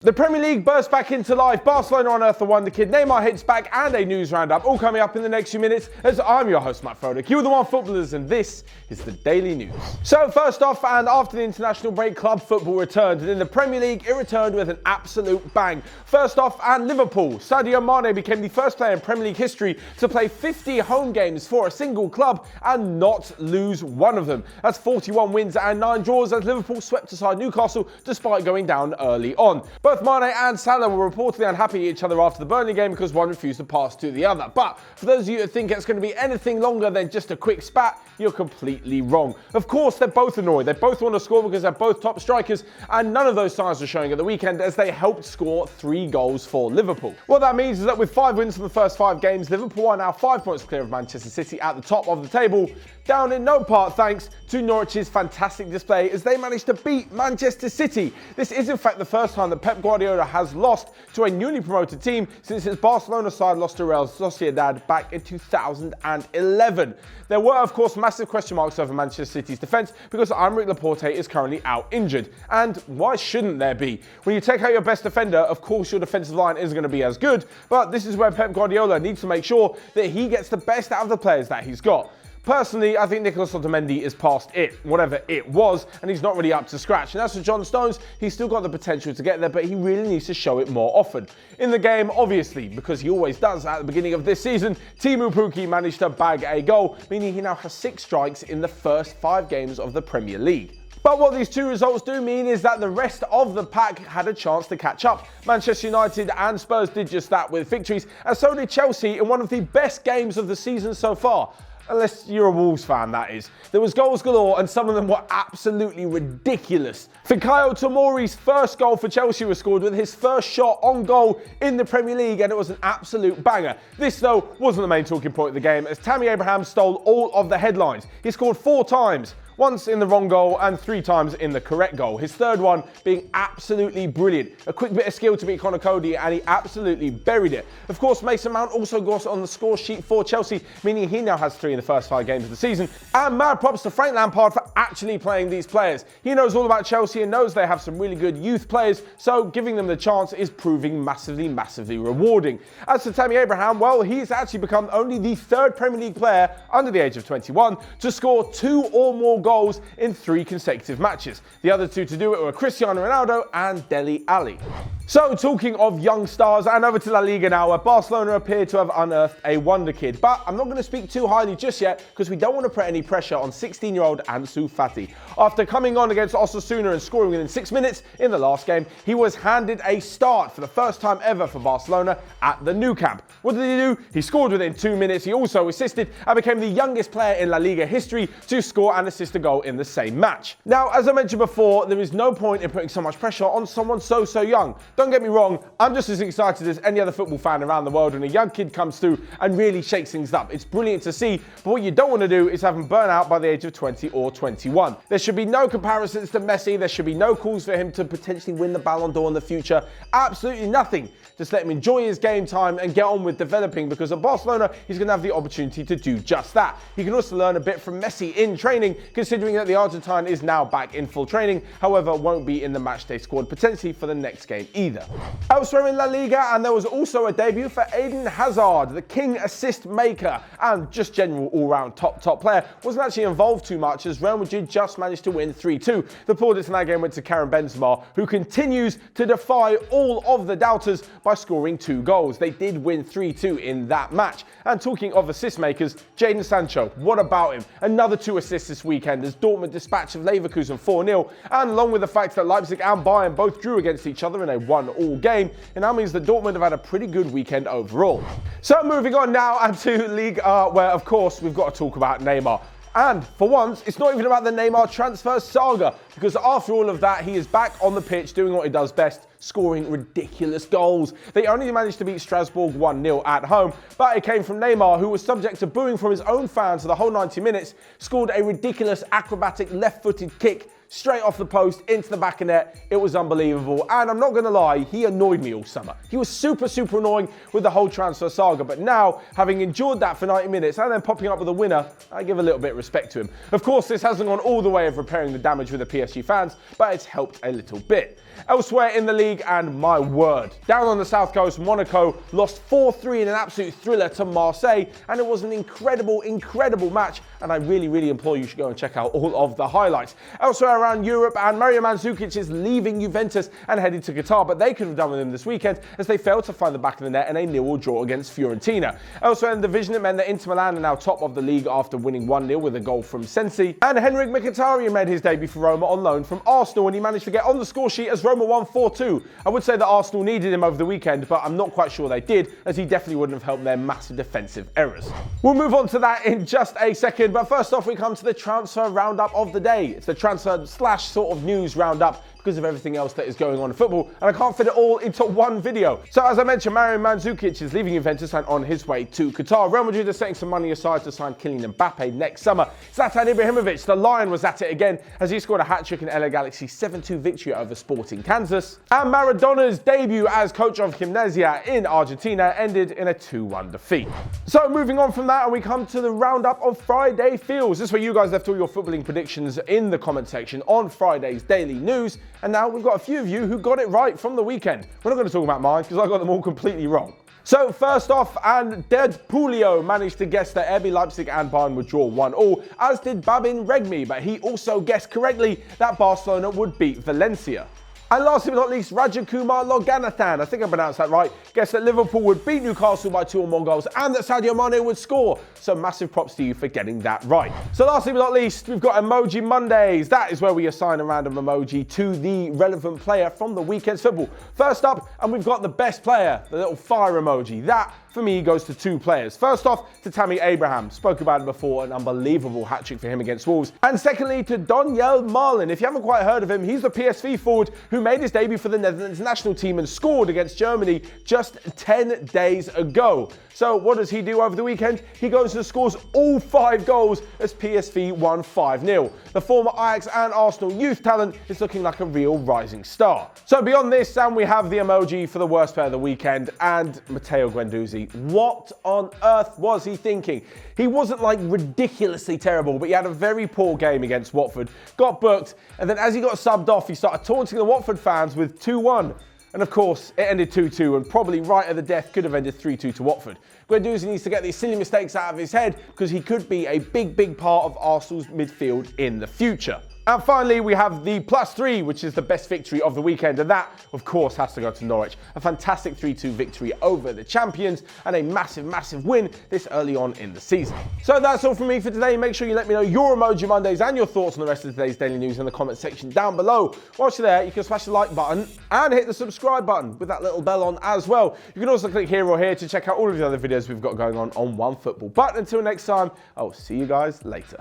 The Premier League bursts back into life, Barcelona unearth the wonderkid, Neymar hits back, and a news roundup, all coming up in the next few minutes as I'm your host Matt Frodek, you are the Onefootballers, and this is the Daily News. So first off, and after the international break, club football returned, and in the Premier League it returned with an absolute bang. First off, and Liverpool, Salah and Mane became the first player in Premier League history to play 50 home games for a single club and not lose one of them. That's 41 wins and 9 draws as Liverpool swept aside Newcastle despite going down early on. Both Mane and Salah were reportedly unhappy at each other after the Burnley game because one refused to pass to the other. But for those of you that think it's going to be anything longer than just a quick spat, you're completely wrong. Of course, they're both annoyed. They both want to score because they're both top strikers, and none of those signs were showing at the weekend as they helped score 3 goals for Liverpool. What that means is that with 5 wins from the first 5 games, Liverpool are now 5 points clear of Manchester City at the top of the table, down in no part thanks to Norwich's fantastic display as they managed to beat Manchester City. This is in fact the first time that Pep Guardiola has lost to a newly promoted team since his Barcelona side lost to Real Sociedad back in 2011. There were of course massive question marks over Manchester City's defence because Aymeric Laporte is currently out injured. And why shouldn't there be? When you take out your best defender, of course your defensive line isn't going to be as good, but this is where Pep Guardiola needs to make sure that he gets the best out of the players that he's got. Personally, I think Nicolas Otamendi is past it, whatever it was, and he's not really up to scratch. And as for John Stones, he's still got the potential to get there, but he really needs to show it more often. In the game, obviously, because he always does at the beginning of this season, Teemu Pukki managed to bag a goal, meaning he now has 6 strikes in the first 5 games of the Premier League. But what these 2 results do mean is that the rest of the pack had a chance to catch up. Manchester United and Spurs did just that with victories, and so did Chelsea in one of the best games of the season so far. Unless you're a Wolves fan, that is. There was goals galore and some of them were absolutely ridiculous. Fikayo Tomori's first goal for Chelsea was scored with his first shot on goal in the Premier League, and it was an absolute banger. This though wasn't the main talking point of the game as Tammy Abraham stole all of the headlines. He scored 4 times. Once in the wrong goal and 3 times in the correct goal. His third one being absolutely brilliant. A quick bit of skill to beat Conor Cody and he absolutely buried it. Of course, Mason Mount also got on the score sheet for Chelsea, meaning he now has 3 in the first 5 games of the season. And mad props to Frank Lampard for actually playing these players. He knows all about Chelsea and knows they have some really good youth players, so giving them the chance is proving massively rewarding. As for Tammy Abraham, well, he's actually become only the 3rd Premier League player under the age of 21 to score 2 or more goals in 3 consecutive matches. The other 2 to do it were Cristiano Ronaldo and Dele Alli. So talking of young stars, and over to La Liga now, where Barcelona appear to have unearthed a wonderkid. But I'm not going to speak too highly just yet because we don't want to put any pressure on 16-year-old Ansu Fati. After coming on against Osasuna and scoring within 6 minutes in the last game, he was handed a start for the first time ever for Barcelona at the Nou Camp. What did he do? He scored within 2 minutes, he also assisted and became the youngest player in La Liga history to score and assist a goal in the same match. Now, as I mentioned before, there is no point in putting so much pressure on someone so young. Don't get me wrong, I'm just as excited as any other football fan around the world when a young kid comes through and really shakes things up. It's brilliant to see, but what you don't want to do is have him burn out by the age of 20 or 21. There should be no comparisons to Messi, there should be no calls for him to potentially win the Ballon d'Or in the future. Absolutely nothing. Just let him enjoy his game time and get on with developing, because at Barcelona, he's going to have the opportunity to do just that. He can also learn a bit from Messi in training, considering that the Argentine is now back in full training, however, won't be in the matchday squad potentially for the next game either. Elsewhere in La Liga, and there was also a debut for Eden Hazard, the king assist maker and just general all-round top player. Wasn't actually involved too much as Real Madrid just managed to win 3-2. The plaudits in that game went to Karim Benzema, who continues to defy all of the doubters by scoring 2 goals. They did win 3-2 in that match. And talking of assist makers, Jadon Sancho, what about him? Another 2 assists this weekend as Dortmund dispatched of Leverkusen 4-0, and along with the fact that Leipzig and Bayern both drew against each other in a 1-all game, and that means that Dortmund have had a pretty good weekend overall. So moving on now and to Ligue 1, where of course we've got to talk about Neymar. And for once, it's not even about the Neymar transfer saga, because after all of that, he is back on the pitch doing what he does best, scoring ridiculous goals. They only managed to beat Strasbourg 1-0 at home, but it came from Neymar, who was subject to booing from his own fans for the whole 90 minutes, scored a ridiculous acrobatic left-footed kick straight off the post into the back of net. It was unbelievable. And I'm not going to lie, he annoyed me all summer. He was super annoying with the whole transfer saga. But now, having endured that for 90 minutes and then popping up with a winner, I give a little bit of respect to him. Of course, this hasn't gone all the way of repairing the damage with the PSG fans, but it's helped a little bit. Elsewhere in the league, and my word, down on the south coast, Monaco lost 4-3 in an absolute thriller to Marseille, and it was an incredible match, and I really implore you should go and check out all of the highlights. Elsewhere around Europe, and Mario Mandzukic is leaving Juventus and heading to Qatar, but they could have done with him this weekend as they failed to find the back of the net in a 0-0 draw against Fiorentina. Elsewhere in the division, it meant that Inter Milan are now top of the league after winning 1-0 with a goal from Sensi, and Henrik Mkhitaryan made his debut for Roma on loan from Arsenal, and he managed to get on the score sheet as Roma won 4-2. I would say that Arsenal needed him over the weekend, but I'm not quite sure they did, as he definitely wouldn't have helped their massive defensive errors. We'll move on to that in just a second, but first off we come to the transfer roundup of the day. It's the transfer slash sort of news roundup because of everything else that is going on in football, and I can't fit it all into one video. So as I mentioned, Mario Mandzukic is leaving Juventus and on his way to Qatar. Real Madrid are setting some money aside to sign Kylian Mbappe next summer. Zlatan Ibrahimovic, the Lion, was at it again as he scored a hat-trick in LA Galaxy's 7-2 victory over Sporting Kansas. And Maradona's debut as coach of Gimnasia in Argentina ended in a 2-1 defeat. So moving on from that, and we come to the roundup of Friday feels. This is where you guys left all your footballing predictions in the comment section on Friday's daily news. And now we've got a few of you who got it right from the weekend. We're not going to talk about mine because I got them all completely wrong. So first off, and Dead Pulio managed to guess that RB Leipzig and Bayern would draw 1-1, as did Babin Regmi, but he also guessed correctly that Barcelona would beat Valencia. And lastly but not least, Rajakumar Loganathan, I think I pronounced that right, guessed that Liverpool would beat Newcastle by 2 or more goals and that Sadio Mane would score. So massive props to you for getting that right. So lastly but not least, we've got Emoji Mondays. That is where we assign a random emoji to the relevant player from the weekend's football. First up, and we've got the best player, the little fire emoji. That, for me, goes to 2 players. First off, to Tammy Abraham. Spoke about it before, an unbelievable hat-trick for him against Wolves. And secondly, to Donyell Marlin. If you haven't quite heard of him, he's the PSV forward who made his debut for the Netherlands national team and scored against Germany just 10 days ago. So what does he do over the weekend? He goes and scores all 5 goals as PSV won 5-0. The former Ajax and Arsenal youth talent is looking like a real rising star. So beyond this, and we have the emoji for the worst player of the weekend, and Matteo Guendouzi. What on earth was he thinking? He wasn't like ridiculously terrible, but he had a very poor game against Watford, got booked, and then as he got subbed off, he started taunting the Watford fans with 2-1. And of course, it ended 2-2 and probably right at the death could have ended 3-2 to Watford. Guendouzi needs to get these silly mistakes out of his head because he could be a big part of Arsenal's midfield in the future. And finally, we have the +3, which is the best victory of the weekend. And that, of course, has to go to Norwich. A fantastic 3-2 victory over the champions and a massive win this early on in the season. So that's all from me for today. Make sure you let me know your Emoji Mondays and your thoughts on the rest of today's daily news in the comment section down below. Whilst you're there, you can smash the like button and hit the subscribe button with that little bell on as well. You can also click here or here to check out all of the other videos we've got going on OneFootball. But until next time, I'll see you guys later.